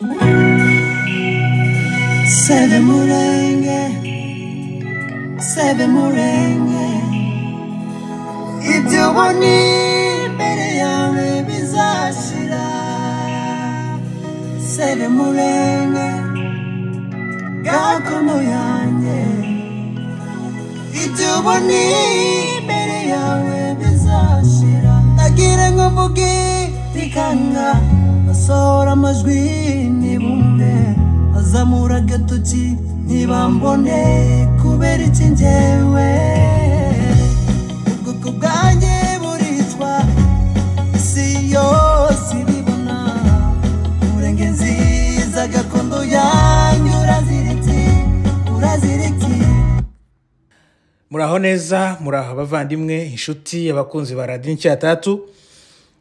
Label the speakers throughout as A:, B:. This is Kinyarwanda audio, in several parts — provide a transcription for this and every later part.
A: Sebe murenge ibyo boni mbere yawe bizashira sebe murenge gakono yanjye ibyo boni mbere yawe bizashira nagira ngo mvuge bikanga basohora amajwi nibumve azamura agatoki ntibambone kubera iki njyewe ubwoko bwanjye buricwa isi yose ibibona murenge nziza gakondo yanjye uraziriki
B: muraho neza muraho abavandimwe inshuti abakunzi ba Radio Ncatatu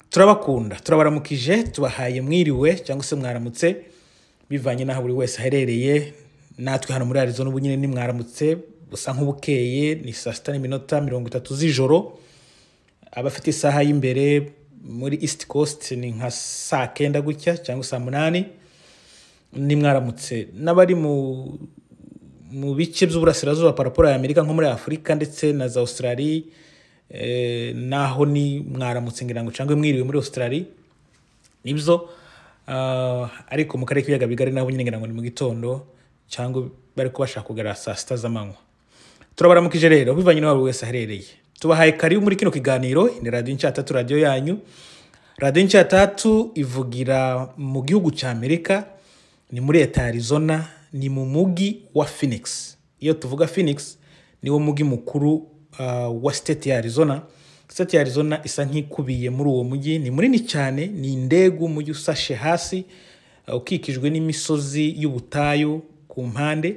B: turabakunda turabaramukije tubahaye mwiriwe cyangwa se mwaramutse bivanye naho buri wese aherereye natwe hano muri Arizona ubu nyine ni mwaramutse busa nk'ubukeye ni 6:30 z'ijoro abafite isaha y'imbere muri East Coast ni nka 9 gutya cyangwa 8 ni mwaramutse n'abari mu bice by'uburasirazuba paraporo ya Amerika nko muri Afrika ndetse na za Australia naho ni mwaramutse ngira ngo cyangwa mwiriwe muri Australia nibyo ariko mu karere k'ibiyaga bigari naho nyine ngira ngo ni mu gitondo cyangwa bari kubashaka kugera saa 6 z'amanywa turabaramukije rero bivanye n'aho wese aherereye tubahaye karibu muri kino kiganiro ni Radio Ncatatu radio yanyu Radio Ncatatu ivugira mu gihugu cya Amerika ni muri Leta Arizona ni mu mugi wa Phoenix iyo tuvuga Phoenix ni wo mugi mukuru wa state ya Arizona. State ya Arizona isa nk'ikubiye muri uwo mugi ni munini cyane ni indego umujyi usashe hasi ukikijwe n'imisozi y'ubutayu ku mpande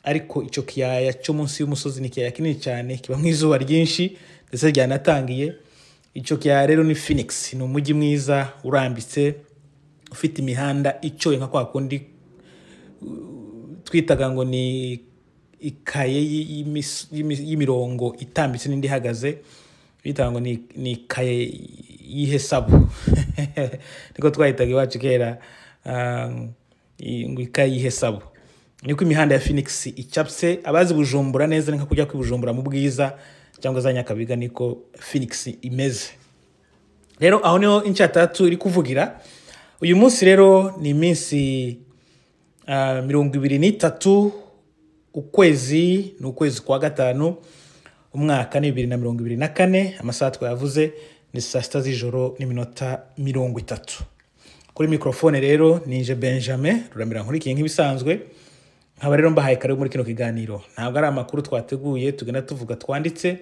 B: ariko icyo kiyaya cyo munsi y'umusozi ni kiyaya kinini cyane kiba mwizuba ryinshi ndetse ryanatangiye icyo kiyaya rero ni Phoenix ni umujyi mwiza urambitse ufite imihanda icyoye nka kwa kundi twitaga ngo ni ikaye y'imirongo itambitse n'indi ihagaze bita ngo ni ikaye yihesabu niko twahitaga iwacu kera ngo ikaye yihesabu niko imihanda ya Phoenix icyapse abazi Bujumbura neza nka kujya kwibujumbura mu bwiza cyangwa za Nyakabiga niko Phoenix imeze rero aho niho Incatatu iri kuvugira uyu munsi rero ni iminsi 23 ukwezi n'ukwezi kwa gatanu umwaka ni 2024 amasaha twavuze ni 6 z'ijoro n'iminota 30 kuri microphone rero nije Benjamin ruramira nkurikiye nk'ibisanzwe nkaba rero mbahaye kare muri kino kiganiro ntabwo ari amakuru twateguye tugenda tuvuga twanditse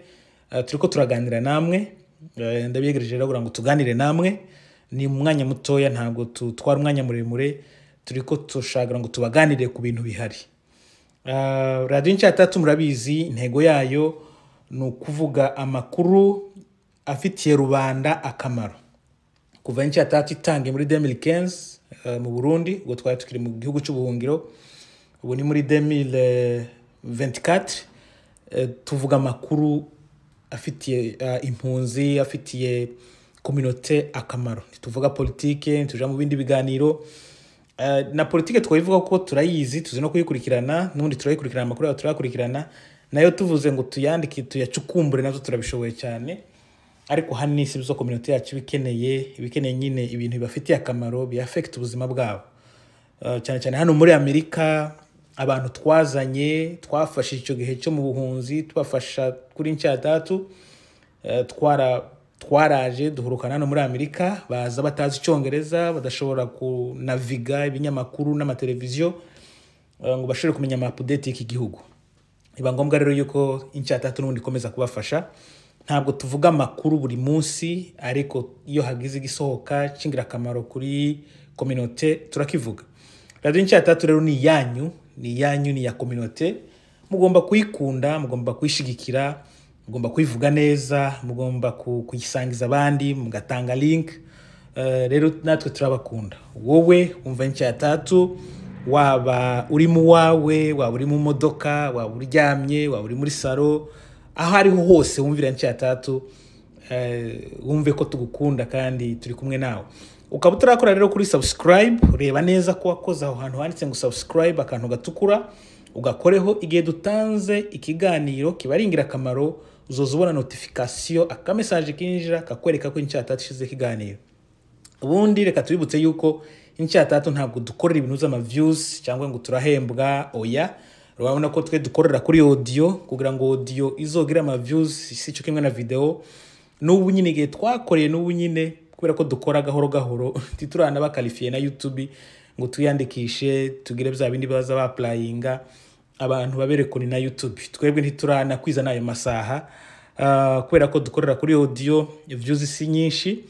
B: turiko turaganira namwe ndabiyegereje rero kugira ngo tuganire namwe ni umwanya mutoya ntabwo tutwara umwanya muremure turiko tushagara ngo tubaganire ku bintu bihari Radio Ncatatu murabizi intego yayo ni ukuvuga amakuru afitiye rubanda akamaro kuva Ncatatu itangiye muri 2015 mu Burundi ubwo twari tukiri mu gihugu cy'ubuhungiro ubu ni muri 2024 tuvuga amakuru afitiye impunzi afitiye communauté akamaro tuvuga politike tuja mu bindi biganiro na politike twayivuga ko turayizi tuzi no kuyikurikirana n'ubundi turayikurikirana amakuru yayo turakurikirana nayo tuvuze ngo tuyandike tuyacukumbure nazo turabishoboye cyane ariko hani si bizo community yacu bikeneye nyine ibintu bibafitiye akamaro bi affect ubuzima bwabo cyane cyane hano muri Amerika abantu twafashe icyo gihe cyo mu buhunzi tubafasha kuri Ncatatu twaraje duhurukana hano muri Amerika baza batazi icyongereza badashobora kunaviga ibinyamakuru n'amateleviziyo ngo bashobore kumenya update y'iki gihugu iba ngombwa rero yuko Incatatu n'ubundi ikomeza kubafasha ntabwo tuvuga amakuru buri munsi ariko iyo hagize igisohoka cingira akamaro kuri communauté turakivuga Radio Ncatatu rero ni yanyu ni ya communauté mugomba kuyikunda mugomba kuyishigikira mugomba kuyivuga neza mugomba kuyisangiza abandi mugatanga link rero natwe turabakunda wowe umva Ncatatu waba uri mu wawe waba uri mu modoka waba uryamye waba uri muri salo aho ariho hose wumvira Ncatatu wumve ko tugukunda kandi turi kumwe nawe ukaba utarakora rero kuri subscribe, reba neza ko wakoze aho hantu handitse ngo subscribe akantu gatukura, ugakoreho igihe dutanze ikiganiro kibari ingirakamaro uzozubona notification akamesaje kinjira kakwereka ko Incyatatu ishize ikiganiro. Ubundi reka tubibutse yuko Incyatatu ntabwo dukorera ibintu z'ama views cyangwa ngo turahembwa, oya. Urabona ko twe dukorera kuri audio kugira ngo audio izogira ama views si cyo kimwe na video. N'ubu nyine igihe twakoreye n'ubu nyine kubera ko dukora gahoro gahoro titurana bakalifiye na YouTube ngo tuyandikishe tugire bya bindi baza ba applyinga abantu baberekoni na YouTube. Twebwe ntiturana kwiza nayo masaha kubera ko dukorera kuri audio, views si nyinshi,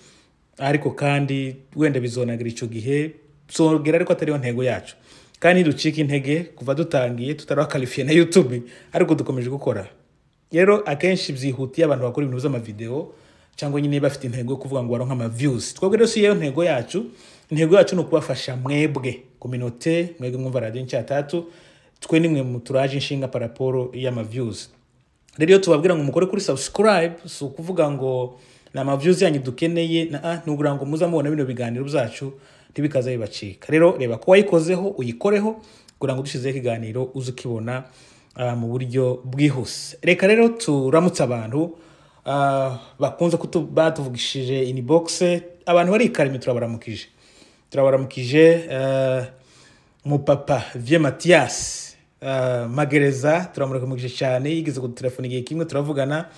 B: ariko kandi wenda bizonagira ico gihe zogera, ariko atari yo ntego yacu. Kandi ducika intege kuva dutangiye tutarakalifiye na YouTube, ariko dukomeje gukora. Rero akenshi byihutiye abantu bakora ibintu by'ama video cyangwa nyine bafite intego yo kuvuga ngo baronka ama views. Twebwe rero si yo ntego yacu. Intego yacu no kubafasha mwebwe communauté, mwebwe mwumva Radio Incyatatu, twe nimwe muturaje inshinga par rapport y'ama views. Rero tubabwira ngo mukore kuri subscribe, so kuvuga ngo na ama views yanyu dukeneye na nugira ngo muza mubona bino biganiro byacu ntibikaza bibacika. Rero reba ko wayikozeho uyikoreho kugira ngo dushizeho ikiganiro uzukibona mu buryo bwihuse. Reka rero turamutse abantu bakunze batuvugishije inbox, abantu bari Karimi turabaramukije mu papa Vieux Mathias Magereza, turamuramukije cyane, yigeze ku telefone igihe kimwe turavugana,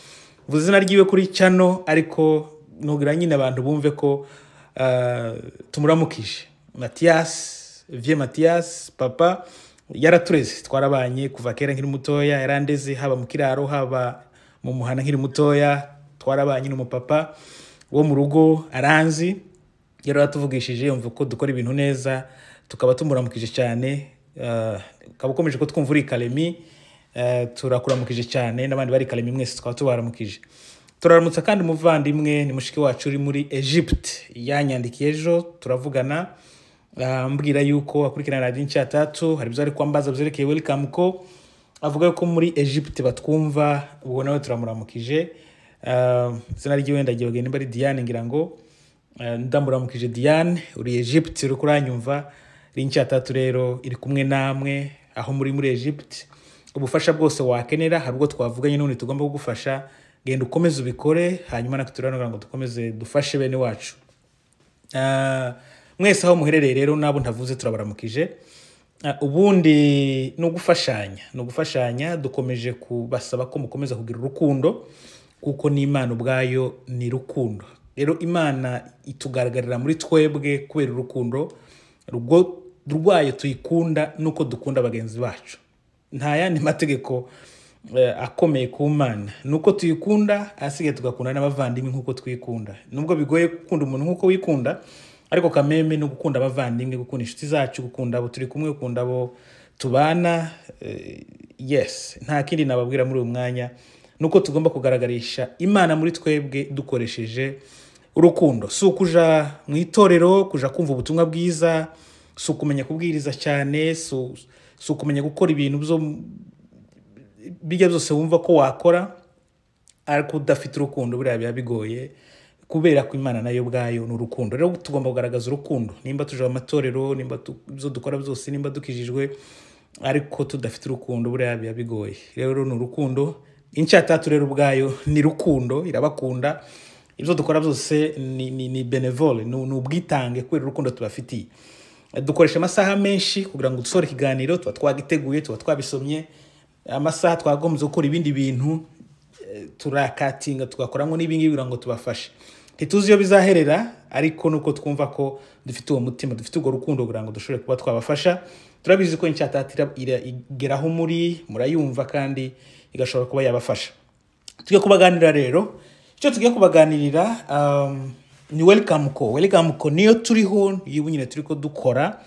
B: vuze izina ryiwe kuri channel, ariko nugira nyine abantu bumve ko tumuramukije. Vieux Mathias papa yaratureze, twarabanye kuva kera nkiri mutoya, yarandeze haba mu kiraro haba mu muhana nkiri mutoya, twarabanye n'umupapa wo mu rugo aranzi. Yero yatuvugishije yumva ko dukora ibintu neza, tukaba tumuramukije cyane. Ukaba ukomeje ko twumva uri Karimi, turakuramukije cyane, n'abandi bari Karimi mwese tukaba tubaramukije. Turaramutsa kandi umuvandimwe ni mushiki wacu uri muri Egypt, yanyandikiye ejo turavugana, mbwira yuko akurikirana Radio Incyatatu, hari bizari kwambaza byerekeye welcome ko avuga ko muri Egypt batwumva, ubwo nawe turamuramukije. Zina ryiwe ndagiye bagende bari Diane, ngira ngo ndamuramukije Diane uri Egypt, uri kuranyumva. Incyatatu rero iri kumwe namwe aho muri Egypt. Ubufasha bwose wakenera hari ubwo twavuganye none tugomba kugufasha, genda ukomeze ubikore, hanyuma nakuturana ngo dukomeze dufashe bene wacu. Mwese aho muherereye rero nabo ntavuze turabaramukije. Ubundi no gufashanya dukomeje kubasaba ko mukomeza kugira urukundo, kuko ni Imana ubwayo ni rukundo. Rero Imana itugaragarira muri twebwe kubera urukundo rwayo tuyikunda nuko dukunda bagenzi bacu. Nta yandi mategeko akomeye ku Mana, nuko tuyikunda, asigaye tugakunda n'abavandimwe nkuko twikunda. Nubwo bigoye gukunda umuntu nkuko wikunda, ariko kameme no gukunda abavandimwe, gukunda inshuti zacu, gukunda abo turi kumwe, gukunda abo tubana. Yes, nta kindi nababwira muri uyu mwanya, nuko tugomba kugaragarisha Imana muri twebwe dukoresheje urukundo. Si ukuja mu itorero kuja kumva ubutumwa bwiza, si ukumenya kubwiriza cyane, si ukumenya gukora ibintu bijya byose wumva ko wakora, ariko udafite urukundo buriya biba bigoye, kubera ko Imana nayo bwayo ni urukundo. Rero tugomba kugaragaza urukundo, nimba tuje mu matorero, nimba byo dukora byose, nimba dukijijwe, ariko tudafite urukundo buriya biba bigoye. Rero ni urukundo. Incyatatu rero ubwayo ni rukundo, irabakunda. Ibyo dukora byose ni benevole, ni ubwitange kubera urukundo tubafitiye. Dukoresha amasaha menshi kugira ngo dusore ikiganiro, tuba twagiteguye, tuba twabisomye, amasaha twagombye gukora ibindi bintu, turakatinga tugakoramo n'ibingi kugira ngo tubafashe. Ntituzi iyo bizaherera, ariko nuko twumva ko dufite uwo mutima, dufite urwo rukundo kugira ngo dushobore kuba twabafasha. Turabizi ko Incyatatu igeraho murayumva kandi igashobora kuba yabafasha. Tugiye kubaganira rero, icyo tugiye kubaganirira ni welcome ko niyo turiho, yibu nyine turiko dukora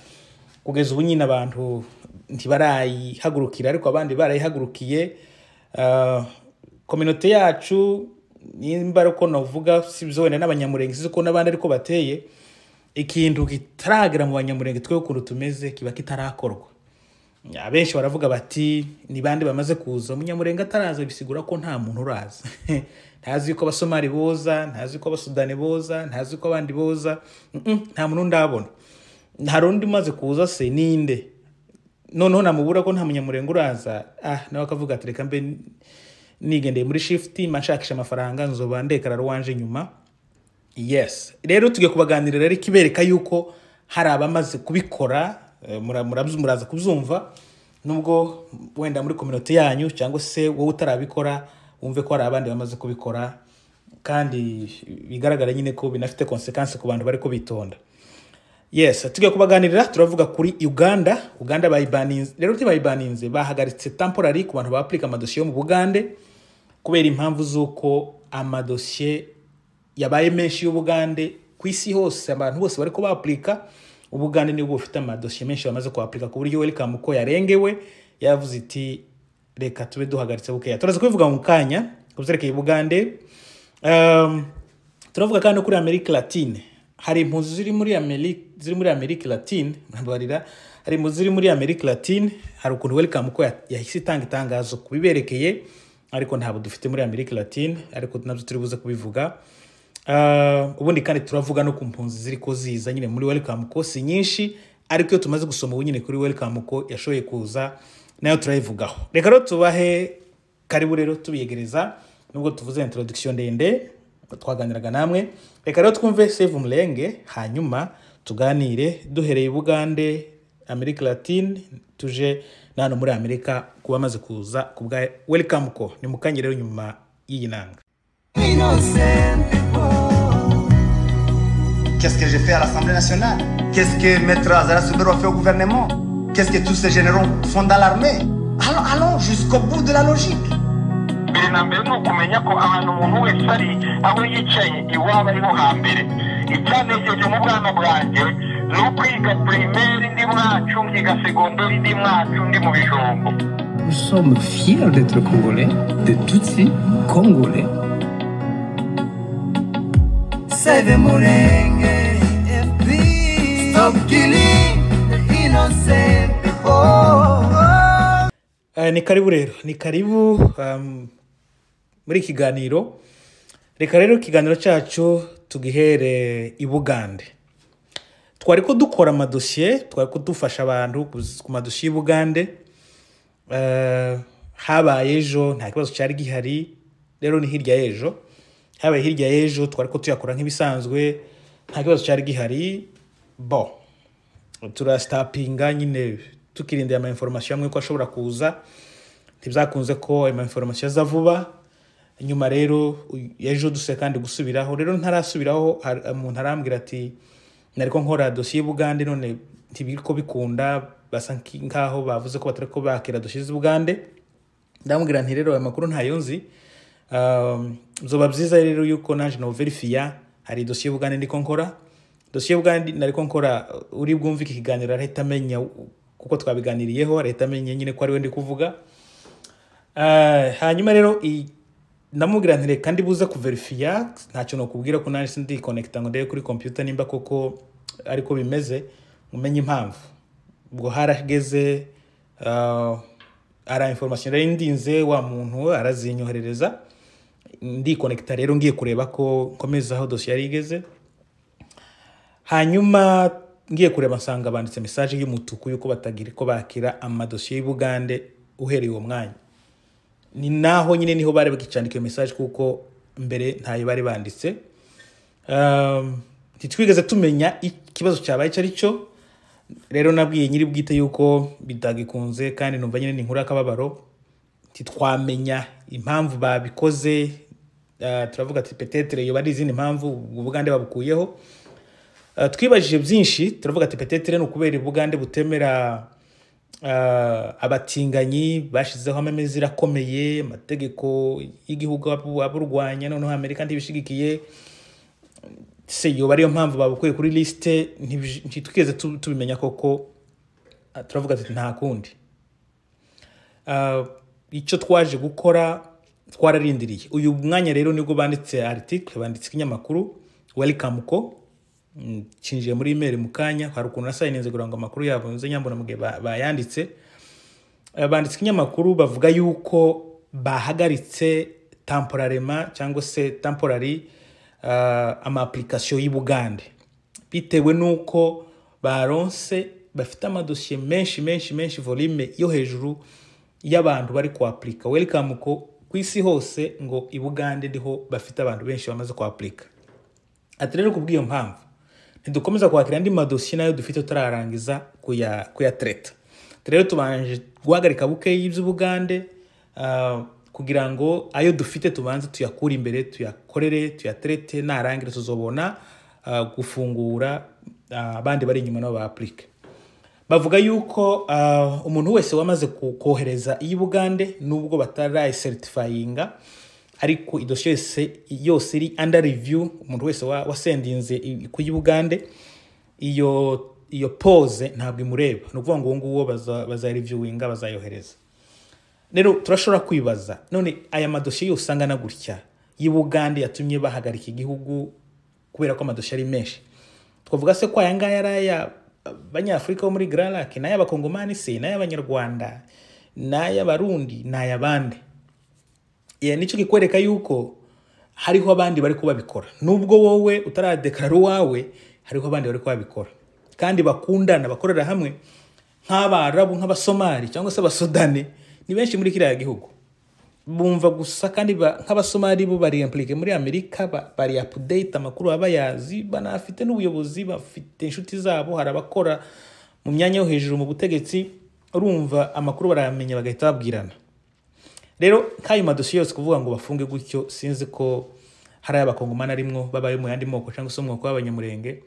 B: kugeza ubu nyine abantu ntibarayihagurukira, ariko abandi barayihagurukiye. Communauté yacu nimba uko navuga sibyo wenda n'abanyamurenge siko n'abandi ariko bateye, ikintu kitaragera mu banyamurenge twe ukuntu tumeze kiba kitarakorwa. abenshi baravuga bati ni bande bamaze kuza. Umunyamurenge ataraza bisigura ko nta muntu uraza. Ntazi ko abasomali boza, ntazi ko abasudani boza, ntazi ko abandi boza. Nta muntu ndabona. Hari undi umaze kuza se ninde? Noneho namubura ko nta munyamurenge uraza. Nawe akavuga ati reka mbe nigendeye muri shift mashakisha amafaranga nzoba ndekara rwanje nyuma. Yes, rero tugiye kubaganirira rero kibereka yuko hari abamaze kubikora. Muraza kubyumva nubwo wenda muri community yanyu cyangwa se wowe utarabikora wumve ko hari abandi bamaze kubikora kandi bigaragara nyine ko binafite consequence ku bantu bari ko bitonda. Yes, tugiye kubaganirira turavuga kuri Uganda bayibaninze. Rero bayibaninze bahagaritse temporary ku bantu ba applica amadosiye mu Bugande kubera impamvu zuko amadosiye yabaye menshi y'Ubugande ku isi hose. Abantu bose bari ko ba applica Ubugande ni bwo ufite amadosiye menshi bamaze ko applica ku buryo welcome ko yarengewe yavuze iti reka tube duhagaritse bukeya. Turaza kubivuga mu kanya kuzerekeye Bugande. Turavuga kandi kuri America Latine. Hari impunzi ziri muri America Latine, ntabarira hari impunzi ziri muri America Latine. Hari ukuntu welcome ko yahise itanga itangazo kubiberekeye ariko ntabwo dufite muri America Latine, ariko nabyo turi buze kubivuga. Ubundi kandi turavuga no ku mpunzi ziri ko ziza nyine muri welcome ko si nyinshi, ariko iyo tumaze gusoma ubu nyine kuri welcome ko yashoye kuza nayo turayivugaho. Reka rero tubahe karibu rero tubiyegereza nubwo tuvuze introduction ndende twaganiraga namwe. Reka rero twumve Save Mulenge hanyuma tuganire duhereye Bugande America Latine tuje nano muri Amerika kuba maze kuza kubwa welcome ko ni mukanye rero nyuma y'iyi nanga.
C: Qu'est-ce que j'ai fait à l'Assemblée nationale? Qu'est-ce que Maître Azara Soubero a fait au gouvernement? Qu'est-ce que tous ces généraux font dans l'armée? Allons jusqu'au bout de la logique.
D: Nous sommes fiers d'être Congolais, de Tutsi Congolais.
A: Save Mulenge, FP, stop killing the innocent people.
B: Ni karibu rero, ni karibu muri kiganiro. Reka rero kiganiro cyacu tugihere i Bugande. Twari ko dukora amadosiye, twari ko dufasha abantu ku madosiye Bugande. Habaye ejo nta kibazo cyari gihari, rero ni hirya ejo. Habaye hirya ejo twari ko tuyakora nk'ibisanzwe nta kibazo cyari gihari. Bon, turastapinga nyine tukirindira ama information amwe ko ashobora kuza. Ntibyakunze ko ama information za vuba. Nyuma rero ejo duse kandi gusubiraho. Rero ntarasubiraho umuntu arambwira ati nariko nkora dossier Bugande none ntibiko bikunda basa nkaho bavuze ko batari ko bakira dossier z'Ubugande. Ndamubwira nti rero amakuru ntayonzi. Zoba byiza rero yuko naje no verifya hari dossier Bugande ndiko nkora. Dossier Bugande nariko nkora uri bwumva iki kiganiro arahita amenya kuko twabiganiriyeho, arahita amenya nyine ko ari we ndi kuvuga. Hanyuma rero ndamubwira nti reka ndi buza kuverifya ntacyo no kubwira ko naje sindi connecta ngo ndebe kuri computer nimba koko ariko bimeze umenye impamvu. Ubwo harageze ara information rero ndinze wa muntu arazinyoherereza ndi connecta rero ngiye kureba ko komeza aho dossier yari igeze. Hanyuma ngiye kureba nsanga banditse message y'umutuku yuko batagira ko bakira amadosiye y'Ubugande uhereye uwo mwanya. Ni naho nyine niho bari bakicandika message kuko mbere ntayo bari banditse. Ntitwigeze tumenya ikibazo cyabaye cyari cyo. Rero nabwiye nyiri bwite yuko bitagikunze kandi numva nyine ni nkura akababaro. Titwamenya impamvu babikoze. Turavuga ati peut-être yo bari izindi impamvu Ubugande babukuyeho. Twibajije byinshi turavuga ati peut-être no kubera Ubugande butemera abatinganyi bashizeho amamezi rakomeye amategeko y'igihugu aburwanya noneho Amerika ntibishigikiye se yo bari yo mpamvu babukuye kuri liste. Ntitwigeze tubimenya koko. Turavuga ati nta kundi. Icyo twaje gukora twararindiriye uyu mwanya rero nibwo banditse article banditse kinyamakuru welcome ko cinjiye muri email mukanya hari ukuntu nasayininze kugira ngo amakuru yabo nze nyambona mugihe bayanditse abanditsi kinyamakuru bavuga yuko bahagaritse temporarement cyangwa se temporary ama application y'i Bugande bitewe nuko baronse bafite amadosiye menshi volume yo hejuru y'abantu bari ku applica. Welcome ko kwisi hose ngo i Bugande ndiho bafite abantu benshi bamaze ku applica. Ati rero kubwiyo mpamvu ntidukomeza kwakira andi madosiye nayo dufite turarangiza kuya treta. Rero tubanje guhagarika buke y'ibyo Bugande kugira ngo ayo dufite tubanze tuyakura imbere tuyakorere tuyatrete narangira tuzobona gufungura abandi bari inyuma no ba applique. Bavuga yuko umuntu wese wamaze kohereza iyi Bugande nubwo batarayi certifyinga ariko idosiye yose iri under review, umuntu wese wasendinze ku Bugande iyo pose ntabwo imureba, no kuvuga ngo nguwo baza reviewinga bazayohereza. Rero turashobora kwibaza none aya madosiye yose angana gutya y'i Bugande yatumye bahagarika igihugu kubera ko amadosiye ari menshi. Twavuga se ko aya ngaya araya Abanyafrika bo muri Grand Lac, n'aya Bakongomani se, n'aya Abanyarwanda, n'aya Barundi, n'aya bande. Nicyo kikwereka yuko hariho abandi bari kubabikora, nubwo wowe utaradeklara wawe hariho abandi bari kubabikora kandi bakundana bakorera hamwe nk'Abarabu, nk'Abasomali cyangwa se Abasudani. Ni benshi muri kiriya gihugu bumva gusa kandi nk'Abasomali bo bari impliqué muri Amerika, bari update amakuru abayazi, banafite n'ubuyobozi, bafite inshuti zabo, harabakora mu myanya yo hejuru mu butegetsi, urumva amakuru baramenya bagahita babwirana. Rero kayo madosiye yose kuvuga ngo bafunge gutyo, sinzi ko hari Abakongomani arimwo babaye mu yandi moko cyangwa se umwoko w'Abanyamurenge,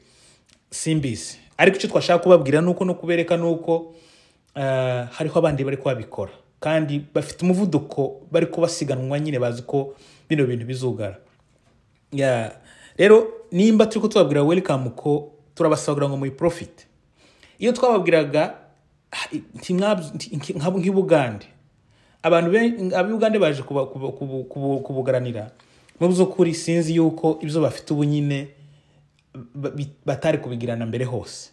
B: simbizi. Ariko icyo twashaka kubabwira nuko no kubereka nuko hariho abandi bari kubabikora kandi bafite umuvuduko bari kubasiganwa nyine bazi ko bino bintu bizugara. Rero nimba turiko tubabwira welcome ko turabasabira ngo muri profit. Iyo twababwiraga nk'i Bugande abantu ab'Uganda baje kubugaranira, mu by'ukuri sinzi yuko ibyo bafite ubu nyine batari kubigirana mbere hose.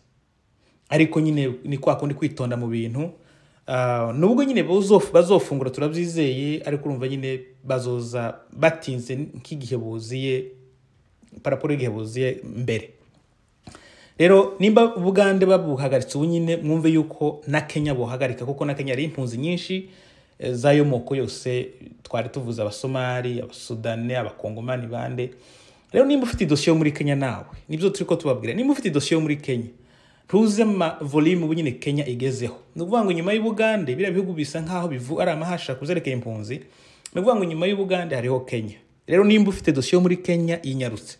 B: Ariko nyine ni kwa kundi kwitonda mu bintu, nubwo nyine bazofungura turabyizeye, ariko urumva nyine bazoza batinze nk'igihe buziye paraporo igihe buziye mbere. Rero nimba Bugande babuhagaritse ubu nyine mwumve yuko na Kenya buhagarika, kuko na Kenya ari impunzi nyinshi zayo moko yose twari tuvuza Abasomali, Abasudani, Abakongomani bande. Rero nimba ufite dosiye muri Kenya nawe nibyo turiko tubabwira, nimba ufite dosiye muri Kenya tuze volume ubu nyine Kenya igezeho. Ni ukuvuga ngo nyuma y'u Bugande biriya bihugu bisa nkaho bivu ari amahasha kuzerekeye impunzi, ni ukuvuga ngo nyuma y'u Bugande hariho Kenya. Rero nimba ufite dosiye muri Kenya yinyarutse,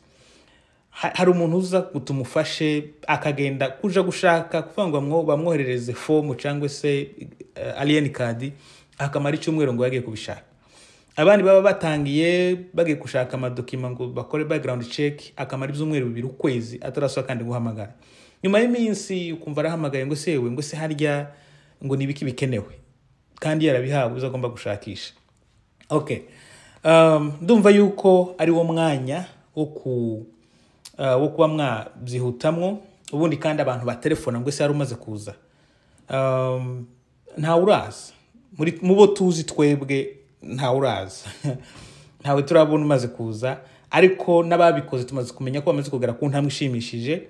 B: hari umuntu uza kutumufashe akagenda kuja gushaka kuvuga ngo bamwoherereze form cyangwa se alien card, akamara icyumweru ngo yagiye kubishaka. Abandi baba batangiye bagiye gushaka amadokima ngo bakore background check, akamara ibyumweru 2 ukwezi atarasohoka kandi guhamagara. Nyuma y'iminsi ukumva arahamagaye ngo sewe ngo se harya ngo nibiki bikenewe kandi yarabihawe uzagomba gushakisha. Okay, ndumva yuko ari wo mwanya wo kuba mwabyihutamwo, ubundi kandi abantu ba telefone ngo se ari umaze kuza. Nta uraza mu bo tuzi twebwe, nta uraza ntawe turabona umaze kuza, ariko n'ababikoze tumaze kumenya ko bamaze kugera ku ntambwe ishimishije,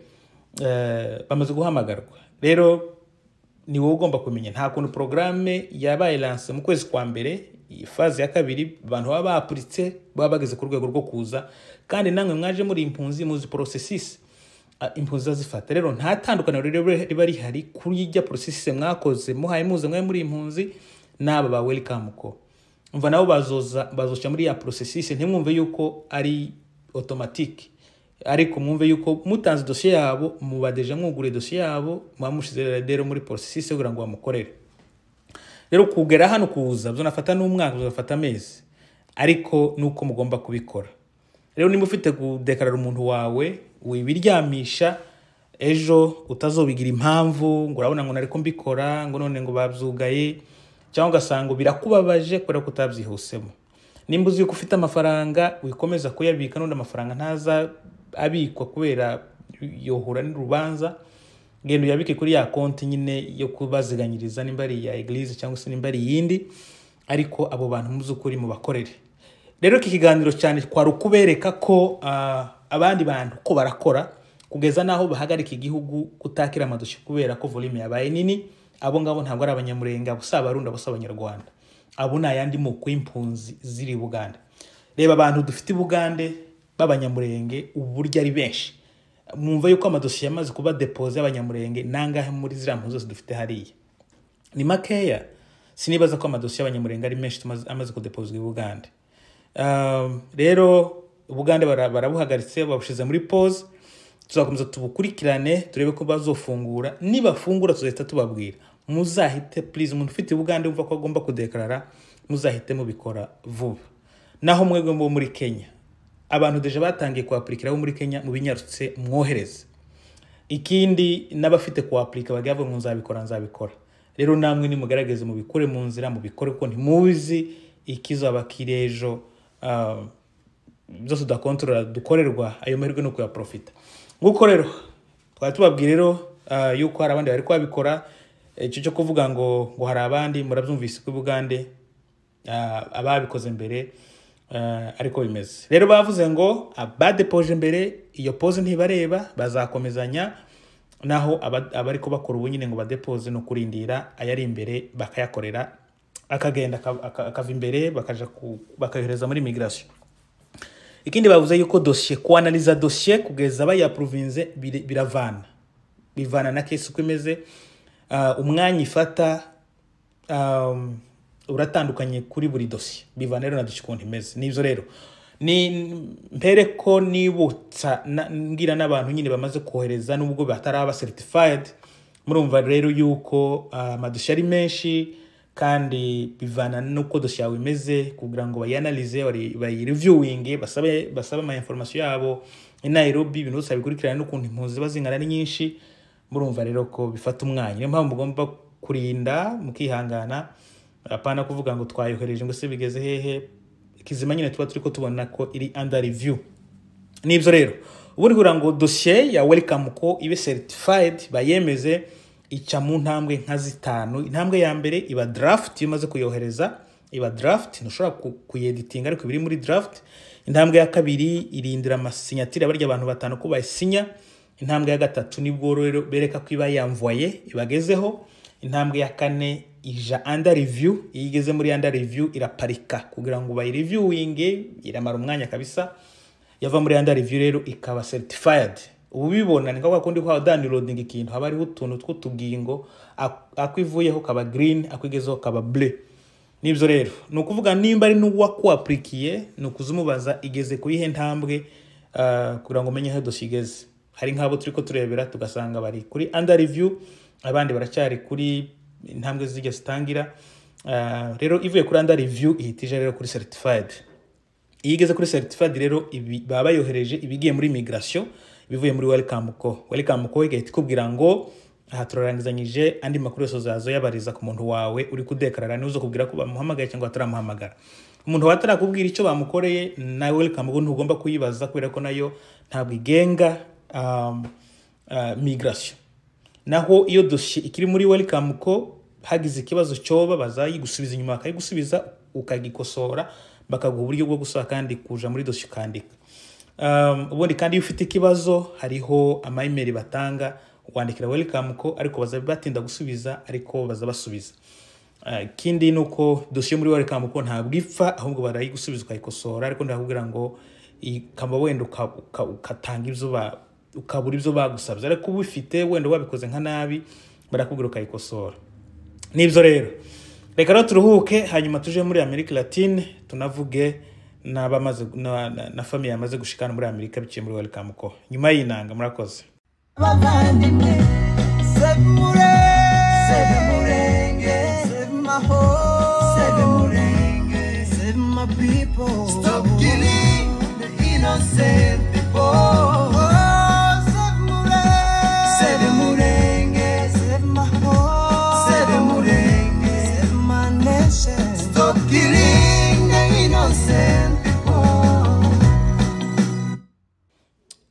B: bamaze guhamagarwa. Rero ni wowe ugomba kumenya nta kuntu programme yabaye lance mu kwezi kwa mbere, faze ya kabiri abantu baba bapuritse baba bageze ku rwego rwo kuza, kandi namwe mwaje muri impunzi muzi processes impunzi zifata. Rero nta tandukaniro riba rihari kuri ijya processes mwakoze muhaye muze mwe muri impunzi n'aba ba welcome ko umva nabo bazoca muri ya processes. Ntimwumve yuko ari automatique, ariko mwumve yuko mutanze dosiye yabo mubadeje mwugure dosiye yabo mwamushize rero muri processes kugira ngo bamukorere. Rero kugera hano kuza bizonafata n'umwaka, bizofata amezi, ariko nuko mugomba kubikora. Rero nimba ufite kudekarara umuntu wawe wibiryamisha, ejo utazobigira impamvu ngo urabona ngo nariko mbikora ngo none ngo babyugaye, cyangwa ugasanga birakubabaje kubera ko utabyihusemo. Nimba uzi ko ufite amafaranga wikomeza kuyabika, none amafaranga ntaza abikwa kubera yohura n'urubanza, genda uyabike kuri ya konti nyine yo kubaziganyiriza nimba ari ya eglise cyangwa se nimba ari yindi, ariko abo bantu mu by'ukuri mu bakorere. Rero iki kiganiro cyane kwari ukubereka ko abandi bantu ko barakora kugeza naho bahagarika igihugu kutakira amadoshe kubera ko volume yabaye nini. Abo ngabo ntabwo ari abanyamurenga, busa abarundi, busa abanyarwanda, abo na yandi moko y'impunzi ziri Buganda. Reba abantu dufite Bugande b'abanyamurenge uburyo ari benshi, mwumva yuko amadoshe yamaze kuba depose y'abanyamurenge nangahe muri zira mpuzo zose dufite hariya ni makeya. Sinibaza ko amadoshe y'abanyamurenge ari menshi amaze kudepozwa i Bugande. Rero Bugande barabuhagaritse, babushize muri pause. Tuzakomeza tubukurikirane turebe ko bazofungura. Nibafungura tuzahita tubabwira. Muzahite please, umuntu ufite Bugande umva ko agomba kudekarara, muzahite mubikora vuba. Naho mwebwe mbo muri Kenya, abantu deje batangiye kuaplikira bo muri Kenya mu binyarutse mwohereze. Ikindi n'abafite kuaplika bagave mu nzabikora. Rero namwe nimugarageze mubikore mu nzira, mubikore ko ntimuzi ikizaba kirejo byose udakontorora dukorerwa ayo mahirwe no kuya profita. Nguko rero twari tubabwira rero yuko hari abandi bari kwabikora. Icyo cyo kuvuga ngo hari abandi murabyumvise ko Bugande ababikoze mbere ariko bimeze. Rero bavuze ngo abadepoje mbere iyo pose ntibareba, bazakomezanya naho abari ko bakora ubunyine ngo badepoze no kurindira ayari imbere bakayakorera, akagenda akava imbere bakayohereza muri migration. Ikindi bavuze yuko dossier ko analyze dossier kugeza baya province bivana na case uko imeze. Umwanya ifata uratandukanye kuri buri dossier, bivana rero na dossier konti imeze. Nivyo rero ni mpere ko nibutsa ngira n'abantu nyine bamaze kohereza nubwo bataraba certified. Murumva rero yuko amadossier ari menshi kandi bivana nuko dossier yawe imeze kugira ngo bayanalyze bayi reviewing basabe ama information yabo i Nairobi. Ibintu byose bikurikirana n'ukuntu impunzi bazingana nyinshi. Murumva rero ko bifata umwanya. Niyo mpamvu mugomba kurinda mukihangana, apana kuvuga ngo twayohereje ngo se bigeze hehe. Kizima nyine tuba turiko tubona ko iri under review. Nibyo rero ubundi kugira ngo dossier ya welcome ko ibe certified bayemeze ica mu ntambwe nka 5. Intambwe ya mbere iba draft, imaze kuyohereza iba draft, ntushobora kuyeditinga ariko biri muri draft. Intambwe ya kabiri irindira amasinyatire abarya abantu batanu ko bayisinya. Intambwe ya gatatu nibwo rero bereka ko iba yamvoye ibagezeho. Intambwe ya kane ija under review, igeze muri under review iraparika kugira ngo bayi reviewing iramara umwanya kabisa. Yava muri under review rero ikaba certified. Ubu bibona ni kwa kundi kwa downloading ikintu haba ari utuntu tw'utugingo, akwivuyeho kaba green, akwigezeho kaba bleu. Nibyo rero no kuvuga nimba ari n'uwa kuaplikiye no kuzumubaza igeze kuyihe ntambwe kugira ngo umenye aho dossier igeze. Hari nk'abo turiko turebera tugasanga bari kuri under review, abandi baracyari kuri intambwe zijya zitangira. Rero ivuye kuri under review ihitije rero kuri certified. Igeze kuri certified rero baba yohereje ibigiye muri migration, bivuye muri welcome ko igahita ikubwira ngo aha turarangizanyije andi makuru yose zazo yabariza ku muntu wawe uri kudekarara, nizo kubwira ko bamuhamagaye cyangwa ataramuhamagara. Umuntu watarakubwira icyo bamukoreye na welcome ko ntugomba kuyibaza kubera ko nayo ntabwo igenga migration. Naho iyo dossier ikiri muri welcome ko hagize ikibazo cyoba bazayigusubiza inyuma, bakayigusubiza ukagikosora, bakaguha uburyo bwo gusaba kandi kuja muri dossier kandika. Ubundi kandi iyo ufite ikibazo hariho ama email batanga wandikira welcome ko, ariko bazabatinda gusubiza ariko bazabasubiza. Kindi nuko dossier muri welcome ko ntabwo ipfa, ahubwo barayigusubiza ukayikosora, ariko ndakubwira ngo ikamba wenda ukatanga ibyo ukabura ibyo bagusabye, ariko ubifite wenda wabikoze nka nabi barakubwira ukayikosora. Nibyo rero reka rero turuhuke, hanyuma tuje muri America Latine tunavuge n'abamaze na family yamaze gushikana muri Amerika biciye muri welcome ko. Nyuma y'inanga murakoze.
A: Abavandimwe save Murenge, save my home, save Murenge, save my people. Stop killing the innocent people. Save Murenge, save my home, save Murenge, save my nation. Stop killing the innocent people.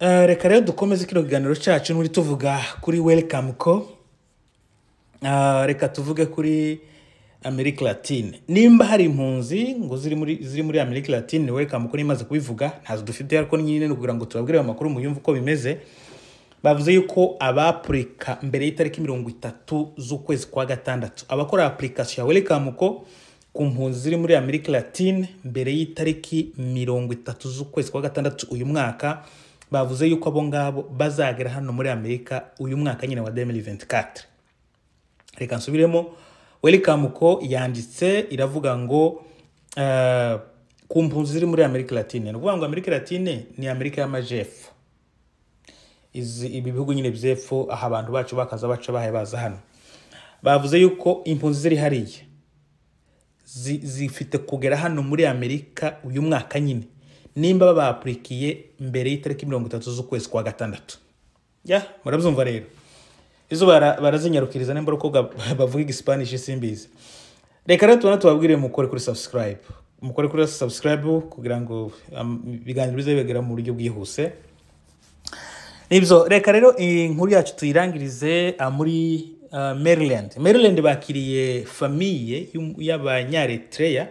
B: Reka rero dukomeze kino kiganiro cyacu n'uri tuvuga kuri Welcome Co. Reka tuvuge kuri America Latine. Nimba hari impunzi ngo ziri muri America Latine, Welcome Co nimaze kubivuga, ntazo dufite ariko nyine kugira ngo tubabwire amakuru mu yumva uko bimeze. Bavuze yuko abapurika mbere y'itariki 30 z'ukwezi kwa gatandatu abakora application ya Welcome Co ku mpunzi ziri muri America Latine mbere y'itariki 30 z'ukwezi kwa gatandatu uyu mwaka, bavuze yuko abo ngabo bazagera hano muri Amerika uyu mwaka nyine wa 2024. Reka nsubiremo, Welcome Co yanditse iravuga ngo ku mpunzi ziri muri America Latine. Ni ukuvuga ngo America Latine ni Amerika y'Amajepfo, ibi bihugu nyine by'epfo aho abantu bacu bakaza baca bahaye baza hano. Bavuze yuko impunzi ziri hariya zifite kugera hano muri Amerika uyu mwaka nyine nimba babapurikiye mbere y'itariki 30 z'ukwezi kwa gatandatu. Murabyumva rero, izo barazinyarukiriza nimba uko bavuga igispanish simbizi. Reka rero tubabwire mukore kuri subscribe kugira ngo ibiganiro bize bigera mu buryo bwihuse. Nibyo, reka rero inkuru yacu tuyirangirize muri Maryland bakiriye famille y'abanyaretreya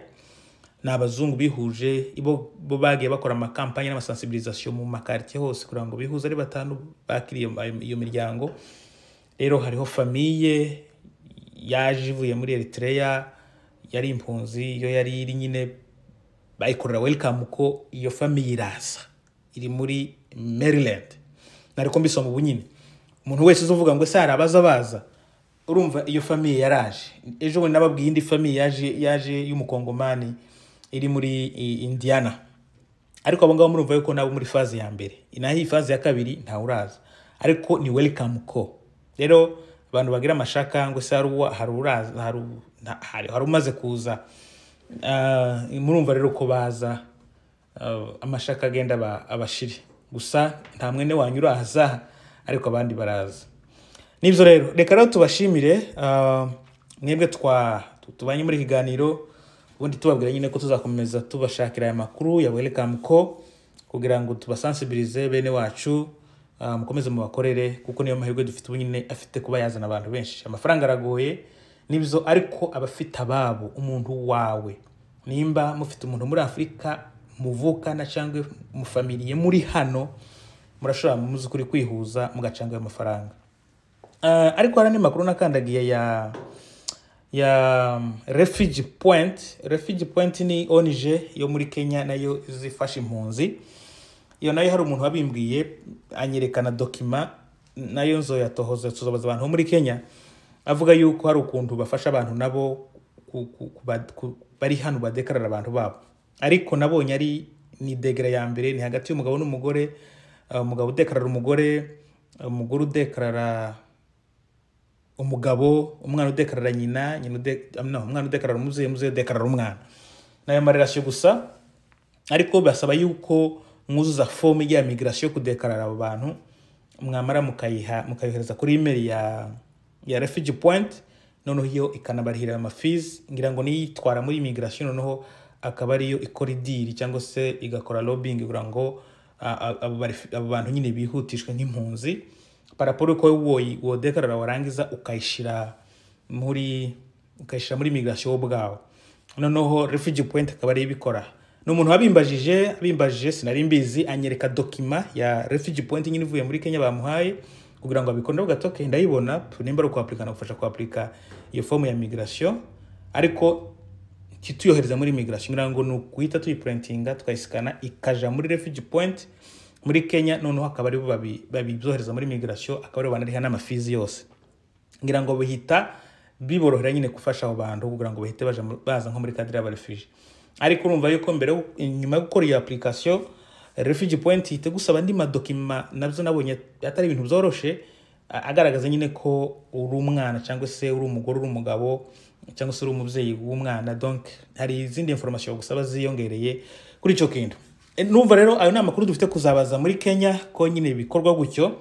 B: n'abazungu bihuje bo bagiye bakora amakampanye n'amasensibilisation mu makartie hose kugira ngo bihuze ari batanu bakiriye iyo miryango. Rero hariho famille yaje ivuye muri Eritrea yari impunzi, yo yari iri nyine bayikorera Welcome Co. Iyo famille iraza iri muri Maryland. Nariko mbisoma ubunyine umuntu wese uzovuga ngo se arabaza baza, urumva iyo famille yaraje. Ejo we nababwiye indi famille yaje y'umukongomani iri muri Indiana, ariko abo ngabo murumva yuko nabo muri phase ya mbere, inahi phase ya kabiri nta uraza, ariko ni Welcome Co. Rero abantu bagira amashaka ngo se hari umaze kuza, murumva rero ko baza amashaka agenda abashiri gusa nta mwene wanyura haza, ariko abandi baraza. Nibyo rero, reka rero tubashimire mwebwe tubanye muri kiganiro, ubundi tubabwira nyine ko tuzakomeza tubashakira aya makuru ya Welcome Co kugira ngo tubasensibilize bene wacu, mukomeze mu bakorere kuko niyo mahirwe dufite ubunyine afite kuba yazana abantu benshi. Amafaranga aragoye nibyo, ariko abafite ababo umuntu wawe, nimba mufite umuntu muri Afrika muvukana cyangwa mu family muri hano, murashobora muzi kuri kwihuza mugacanga ayo mafaranga. Ariko harane makuru nakandagiye ya Refugee Point. Refugee Point ni ONG yo muri Kenya nayo zifasha impunzi. Iyo nayo hari umuntu wabimbwiye anyerekana document nayo nzo yatohoza tuzobaza abantu muri Kenya, avuga yuko hari ukuntu bafasha abantu nabo bari hano badekarara abantu babo. Ariko nabonye ari ni degree ya mbere, ni hagati y'umugabo n'umugore, umugabo udekarara umugore udekarara umugabo, umwana udekarara nyina, umwana udekarara umuzehe udekarara umwana. Nayo marelation gusa, ariko basaba yuko mwuzuza form ya migration kudekarara abo bantu, mwamara mukayihereza kuri email ya Refugee Point, noneho iyo ikanabarihira ama fees, ngira ngo niyitwara muri immigration noneho akaba ariyo ikora deal cyangwa se igakora lobbying kugira ngo abo bantu nyine bihutishwe nk'impunzi. Paraporo ko wo dekarara warangiza ukayishira muri immigration ubwawo, noneho Refugee Point akaba ari ibikora. N'umuntu wabimbajije sinari mbizi, anyereka document ya Refugee Point nyine ivuye muri Kenya bamuhaye kugira ngo abikore gatoke ndayibona nimba ari kwaplikana gufasha kwaplika iyo form ya migration, ariko kituyohereza muri migration ngira ngo no kuhita tuyiprintinga tukayisikana ikaja muri Refugee Point muri Kenya, noneho akaba ari babibyohereza muri migration, akaba ari banariha n'amafizi yose. Ngira ngo bihita biborohera nyine gufasha abo bantu kugira ngo bahite baza nko muri cadre y'abarefugee. Ariko urumva yuko mbere nyuma yo gukora iyo application Refugee Point ite gusaba andi madokima, nabyo nabonye atari ibintu byoroshe, agaragaza nyine ko uri umwana cyangwa se uri umugore uri umugabo cyangwa se uri umubyeyi w'umwana, donc hari izindi information gusaba ziyongereye kuri ico kintu. Numva rero ayo namakuru dufite kuzabaza muri Kenya ko nyine bikorwa gutyo.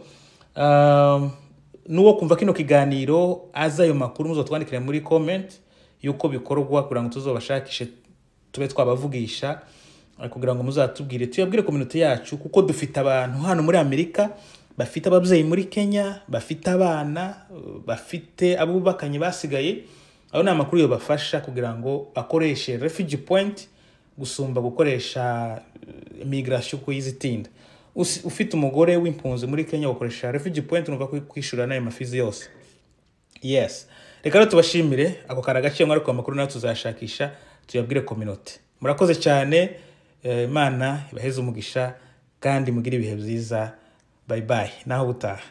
B: Nuwo kumva kino kiganiro aza ayo makuru muzotwandikira muri comment yuko bikorwa kugira ngo tuzobashakishe tube twabavugisha kugira ngo muzatubwire tuyabwire community yacu kuko dufite abantu hano muri Amerika bafite ababyeyi muri Kenya bafite abana bafite abubakanye basigaye aho ni amakuru yo bafasha kugira ngo bakoreshe refugee point gusumba gukoresha immigration ko yizitinda ufite umugore w'impunzi muri Kenya ukoresha refugee point numva kwishura nayo mafizi yose. Yes, reka rero tubashimire ako karagace mwari ku makuru nayo tuzashakisha tuyabwire community. Murakoze cyane, Imana ibaheze umugisha kandi mugire ibihe byiza. Bye bye, naho butaha.